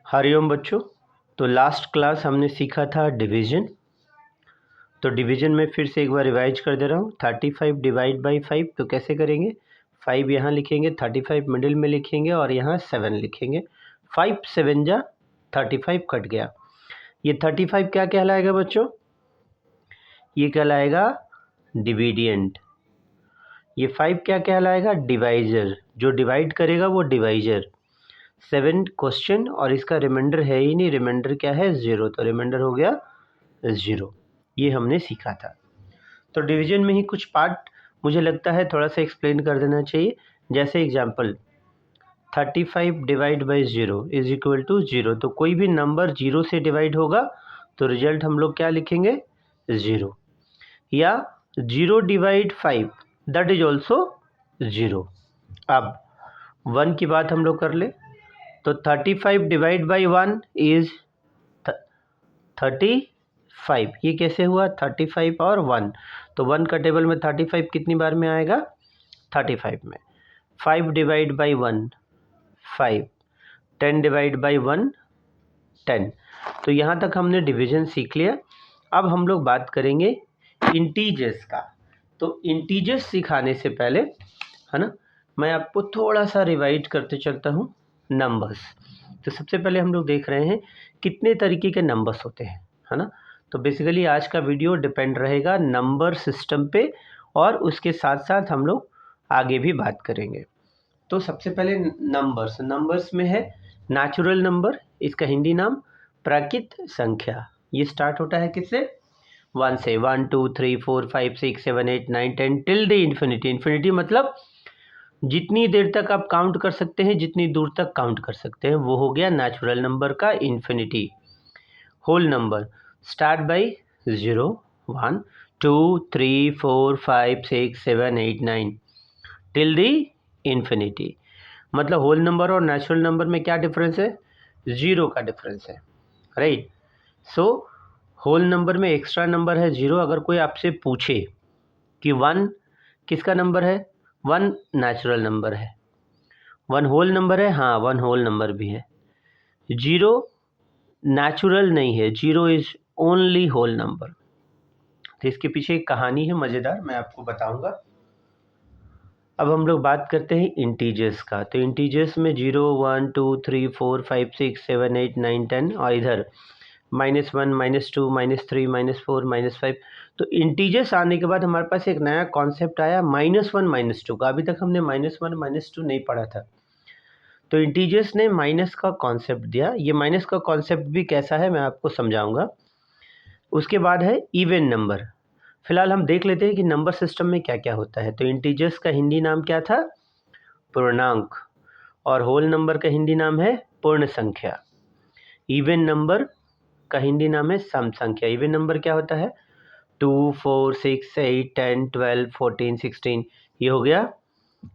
हरिओम बच्चों। तो last class हमने सीखा था डिवीजन। तो डिवीजन में फिर से एक बार रिवाइज कर दे रहा हूँ। 35 डिवाइड बाई 5 तो कैसे करेंगे? 5 यहाँ लिखेंगे, 35 मिडिल में लिखेंगे और यहाँ 7 लिखेंगे। 5 7 जा 35 कट गया। ये 35 क्या कहलाएगा बच्चों? ये कहलाएगा डिविडिएंट। ये 5 क्या कहलाएगा? डिवाइजर। जो डिवाइड करेगा वो डिवाइजर। 7 क्वेश्चन और इसका रिमाइंडर है ही नहीं। रिमाइंडर क्या है? 0। तो रिमाइंडर हो गया 0। ये हमने सीखा था। तो डिवीजन में ही कुछ पार्ट मुझे लगता है थोड़ा सा एक्सप्लेन कर देना चाहिए। जैसे example 35 divide by 0 is equal to 0। तो कोई भी नंबर 0 से डिवाइड होगा तो रिजल्ट हम लोग क्या लिखेंगे? 0। या 0 डिवाइड 5 दैट इज ऑल्सो 0। अब 1 की बात हम लोग कर ले तो 35 डिवाइड बाई 1 इज 35। ये कैसे हुआ? 35 और 1। तो 1 का टेबल में 35 कितनी बार में आएगा? 35 में। 5 डिवाइड बाई 1 5। 10 divide by 1 10। तो यहाँ तक हमने डिवीजन सीख लिया। अब हम लोग बात करेंगे इंटीजर्स का। तो इंटीजर्स सिखाने से पहले है ना, मैं आपको थोड़ा सा रिवाइज करते चलता हूँ नंबर्स। तो सबसे पहले हम लोग देख रहे हैं कितने तरीके के नंबर्स होते हैं, है ना। तो बेसिकली आज का वीडियो डिपेंड रहेगा नंबर सिस्टम पे और उसके साथ साथ हम लोग आगे भी बात करेंगे। तो सबसे पहले नंबर्स में है नेचुरल नंबर, इसका हिंदी नाम प्राकृत संख्या। ये स्टार्ट होता है किससे? 1 से। 1 2 3 4 5 6 7 8 9 10 टिल द इन्फिनिटी। इन्फिनिटी मतलब जितनी देर तक आप काउंट कर सकते हैं, जितनी दूर तक काउंट कर सकते हैं, वो हो गया नेचुरल नंबर का infinity. Whole number start by 0 1 2 3 4 5 6 7 8 9 till the infinity. मतलब होल नंबर और नेचुरल नंबर में क्या डिफरेंस है? 0 का डिफरेंस है, राइट। सो होल नंबर में एक्स्ट्रा नंबर है 0। अगर कोई आपसे पूछे कि 1 किसका नंबर है? 1 नेचुरल नंबर है। 1 होल नंबर है? हाँ, 1 होल नंबर भी है। 0 नेचुरल नहीं है, 0 इज ओनली होल नंबर। तो इसके पीछे एक कहानी है मज़ेदार, मैं आपको बताऊंगा। अब हम लोग बात करते हैं इंटीजर्स का। तो इंटीजर्स में 0 1 2 3 4 5 6 7 8 9 10 और इधर -1 -2 -3 -4 -5। तो इंटीजर्स आने के बाद हमारे पास एक नया कॉन्सेप्ट आया -1 -2 का। अभी तक हमने -1 -2 नहीं पढ़ा था। तो इंटीजर्स ने माइनस का कॉन्सेप्ट दिया। ये माइनस का कॉन्सेप्ट भी कैसा है मैं आपको समझाऊंगा। उसके बाद है इवन नंबर। फिलहाल हम देख लेते हैं कि नंबर सिस्टम में क्या क्या होता है। तो इंटीजर्स का हिंदी नाम क्या था? पूर्णांक। और होल नंबर का हिंदी नाम है पूर्ण संख्या। इवन नंबर का हिंदी नाम है सम संख्या। इवन नंबर क्या होता है? 2 4 6 8 10 12 14 16। ये हो गया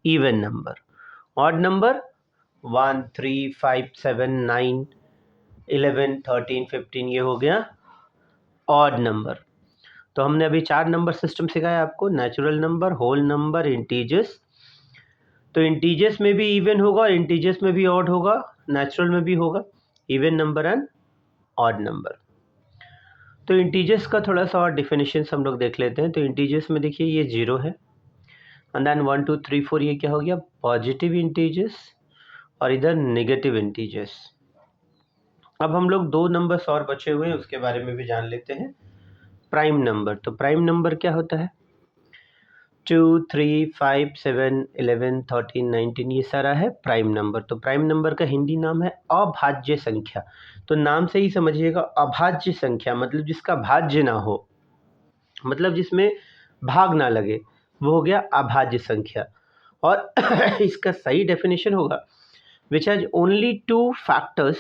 इवन नंबर। Odd number 1 3 5 7 9 11 13 15। ये हो गया ऑड नंबर। तो हमने अभी 4 नंबर सिस्टम सिखाया आपको, natural number, whole number, integers. तो इंटीजर्स में भी इवन होगा और इंटीजर्स में भी ऑड होगा, नेचुरल में भी होगा even number and odd number. तो इंटीजर्स का थोड़ा सा और डिफिनेशन हम लोग देख लेते हैं। तो इंटीजर्स में देखिए ये 0 है एंड देन 1 2 3 4 ये क्या हो गया? पॉजिटिव इंटीजर्स और इधर नेगेटिव इंटीजर्स। अब हम लोग 2 नंबर्स और बचे हुए हैं, उसके बारे में भी जान लेते हैं। Prime number. तो प्राइम नंबर क्या होता है? 2 3 5 7 11 13 19 ये सारा है प्राइम नंबर। तो प्राइम नंबर का हिंदी नाम है अभाज्य संख्या। तो नाम से ही समझिएगा, अभाज्य संख्या मतलब जिसका भाज्य ना हो, मतलब जिसमें भाग ना लगे, वो हो गया अभाज्य संख्या। और इसका सही डेफिनेशन होगा which has only 2 factors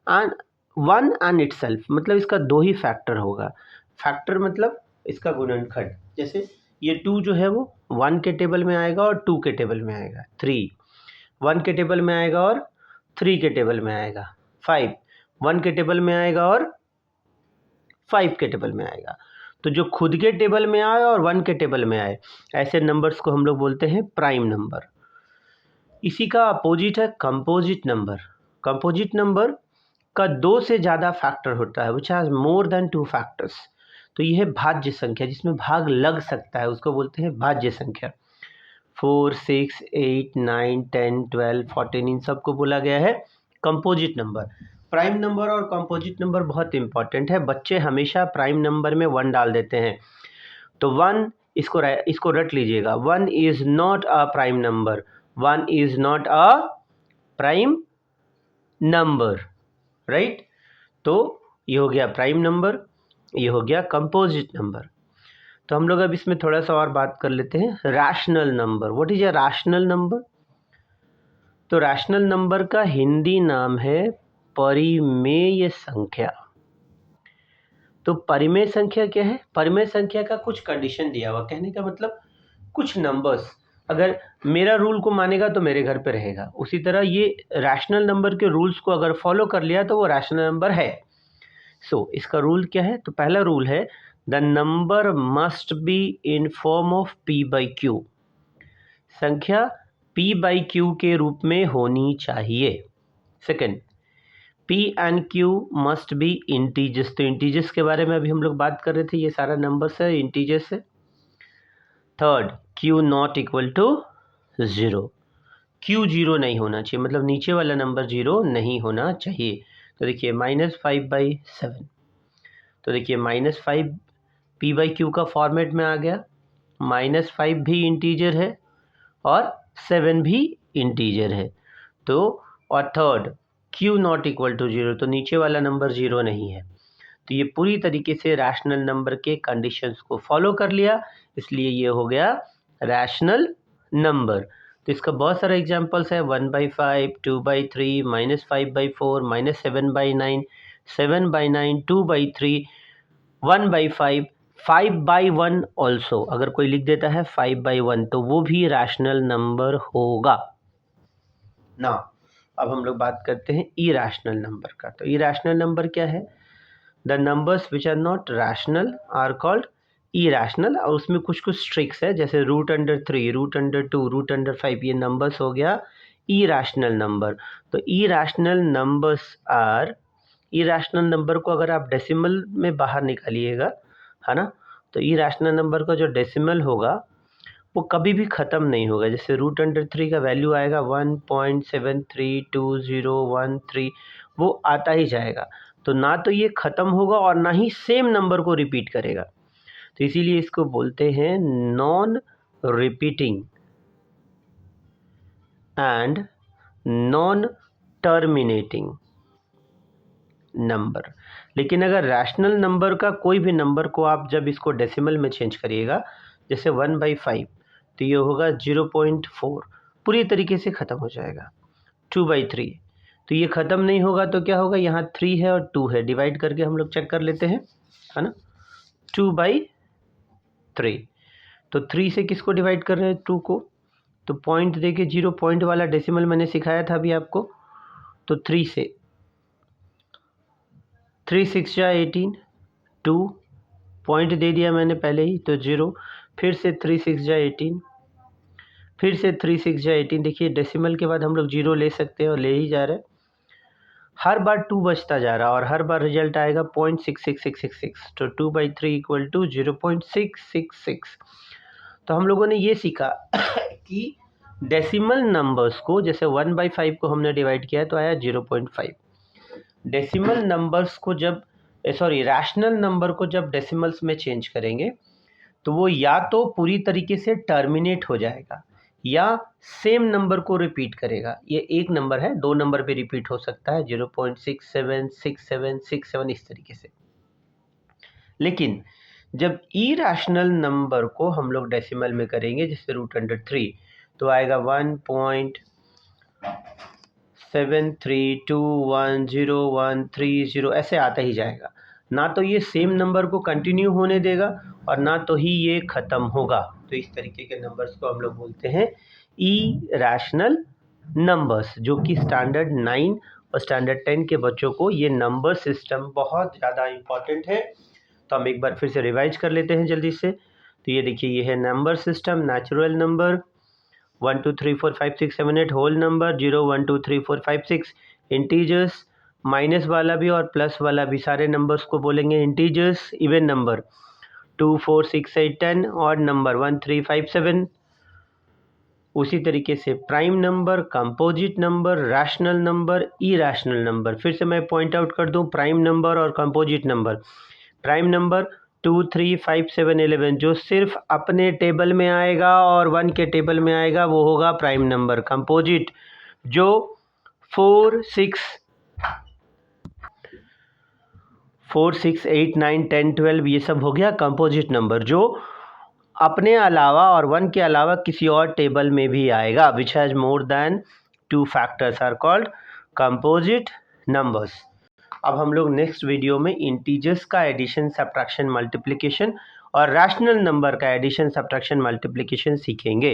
and 1 and itself. मतलब इसका 2 ही फैक्टर होगा। फैक्टर मतलब इसका गुणनखंड। जैसे ये 2 जो है वो 1 के टेबल में आएगा और 2 के टेबल में आएगा। 3 1 के टेबल में आएगा और 3 के टेबल में आएगा। 5 1 के टेबल में आएगा और 5 के टेबल में आएगा। तो जो खुद के टेबल में आए और 1 के टेबल में आए, ऐसे नंबर्स को हम लोग बोलते हैं प्राइम नंबर। इसी का अपोजिट है कंपोजिट नंबर। कंपोजिट नंबर का 2 से ज़्यादा फैक्टर होता है, विच हैज़ मोर देन 2 फैक्टर्स, तो यह है भाज्य संख्या जिसमें भाग लग सकता है, उसको बोलते हैं भाज्य संख्या। 4, 6, 8, 9, 10, 12, 14 इन सबको बोला गया है कंपोजिट नंबर। प्राइम नंबर और कंपोजिट नंबर बहुत इंपॉर्टेंट है, बच्चे हमेशा प्राइम नंबर में 1 डाल देते हैं, तो 1 इसको रट लीजिएगा, 1 is not a prime number, 1 is not a prime number, right. तो ये हो गया प्राइम नंबर, ये हो गया कंपोजिट नंबर। तो हम लोग अब इसमें थोड़ा सा और बात कर लेते हैं rational number. What is a rational number? तो रैशनल नंबर का हिंदी नाम है परिमेय संख्या। तो परिमेय संख्या क्या है? परिमेय संख्या का कुछ कंडीशन दिया हुआ, कहने का मतलब कुछ नंबर्स अगर मेरा रूल को मानेगा तो मेरे घर पे रहेगा, उसी तरह ये रैशनल नंबर के रूल्स को अगर फॉलो कर लिया तो वो रैशनल नंबर है। सो इसका रूल क्या है? तो पहला रूल है the number must be in form of p by Q, संख्या p बाई क्यू के रूप में होनी चाहिए। Second, p and q must be integers, तो इंटीजर्स के बारे में अभी हम लोग बात कर रहे थे, ये सारा नंबर्स है, इंटीजर्स है। Third, q not equal to 0, q 0 नहीं होना चाहिए, मतलब नीचे वाला नंबर 0 नहीं होना चाहिए। तो देखिए -5/7, तो देखिए -5 p बाई क्यू का फॉर्मेट में आ गया, -5 भी इंटीजर है और 7 भी इंटीजर है। तो और third, q not equal to 0, तो नीचे वाला नंबर 0 नहीं है। तो ये पूरी तरीके से रैशनल नंबर के कंडीशंस को फॉलो कर लिया, इसलिए ये हो गया रैशनल नंबर। तो इसका बहुत सारा एग्जांपल्स है, 1/5, 2/3, -5/4, -7/9, 7/9, 2/3, 1/5, 5/1 ऑल्सो। अगर कोई लिख देता है 5/1 तो वो भी रैशनल नंबर होगा ना। अब हम लोग बात करते हैं इरैशनल नंबर का। तो इरैशनल नंबर क्या है? The numbers which are not rational are called irrational, और उसमें कुछ कुछ ट्रिक्स है, जैसे √3, √2, √5, ये नंबर्स हो गया इरैशनल नंबर। तो irrational numbers are, irrational number को अगर आप डेसिमल में बाहर निकालिएगा, है ना, तो इरैशनल नंबर का जो डेसिमल होगा वो कभी भी ख़त्म नहीं होगा। जैसे √3 का वैल्यू आएगा 1.732013, वो आता ही जाएगा, तो ना तो ये ख़त्म होगा और ना ही सेम नंबर को रिपीट करेगा। तो इसीलिए इसको बोलते हैं non repeating and non terminating number. लेकिन अगर रैशनल नंबर का कोई भी नंबर को आप जब इसको डेसिमल में चेंज करिएगा, जैसे 1/5, तो ये होगा 0.4, पूरी तरीके से ख़त्म हो जाएगा। 2/3, तो ये ख़त्म नहीं होगा, तो क्या होगा, यहाँ 3 है और 2 है, डिवाइड करके हम लोग चेक कर लेते हैं, है ना। 2/3, तो 3 से किसको डिवाइड कर रहे हैं? 2 को, तो पॉइंट देके 0 पॉइंट वाला डेसिमल मैंने सिखाया था अभी आपको, तो 3 से 3 6 जा 18, 2 पॉइंट दे दिया मैंने पहले ही, तो 0, फिर से 3 6 जा 18, फिर से 3 6 जा 18। देखिए डेसिमल के बाद हम लोग 0 ले सकते हैं और ले ही जा रहे हैं, हर बार 2 बचता जा रहा है और हर बार रिजल्ट आएगा 0.66666, तो 2/3 इक्वल टू 0.666। तो हम लोगों ने ये सीखा कि डेसिमल नंबर्स को, जैसे 1/5 को हमने डिवाइड किया तो आया 0.5। डेसिमल नंबर्स को जब रैशनल नंबर को जब डेसिमल्स में चेंज करेंगे तो वो या तो पूरी तरीके से टर्मिनेट हो जाएगा या सेम नंबर को रिपीट करेगा। ये एक नंबर है, 2 नंबर पे रिपीट हो सकता है, 0.676767 इस तरीके से। लेकिन जब इरैशनल नंबर को हम लोग डेसिमल में करेंगे, जैसे √3, तो आएगा 1.73210130, ऐसे आता ही जाएगा। ना तो ये सेम नंबर को कंटिन्यू होने देगा और ना तो ही ये ख़त्म होगा। तो इस तरीके के नंबर्स को हम लोग बोलते हैं इरैशनल नंबर्स, जो कि स्टैंडर्ड 9 और स्टैंडर्ड 10 के बच्चों को ये नंबर सिस्टम बहुत ज़्यादा इम्पॉर्टेंट है। तो हम एक बार फिर से रिवाइज कर लेते हैं जल्दी से। तो ये देखिए, ये है number system, natural number 1 2 3 4 5 6 7 8, whole number 0 1 2 3 4 5 6, integers minus वाला भी और प्लस वाला भी, सारे नंबर्स को बोलेंगे integers, even number 2, 4, 6, 8, 10, odd number 1, 3, 5, 7। उसी तरीके से prime number, composite number, rational number, irrational number. फिर से मैं पॉइंट आउट कर दूं, प्राइम नंबर और कंपोजिट नंबर। प्राइम नंबर 2, 3, 5, 7, 11 जो सिर्फ अपने टेबल में आएगा और 1 के टेबल में आएगा वो होगा प्राइम नंबर। कंपोजिट जो 4, 6, 8, 9, 10, 12 ये सब हो गया कंपोजिट नंबर, जो अपने अलावा और 1 के अलावा किसी और टेबल में भी आएगा, which has more than 2 factors are called composite numbers. अब हम लोग नेक्स्ट वीडियो में इंटीजर्स का एडिशन, सब्ट्रैक्शन, मल्टीप्लिकेशन और रैशनल नंबर का एडिशन, सब्ट्रैक्शन, मल्टीप्लिकेशन सीखेंगे।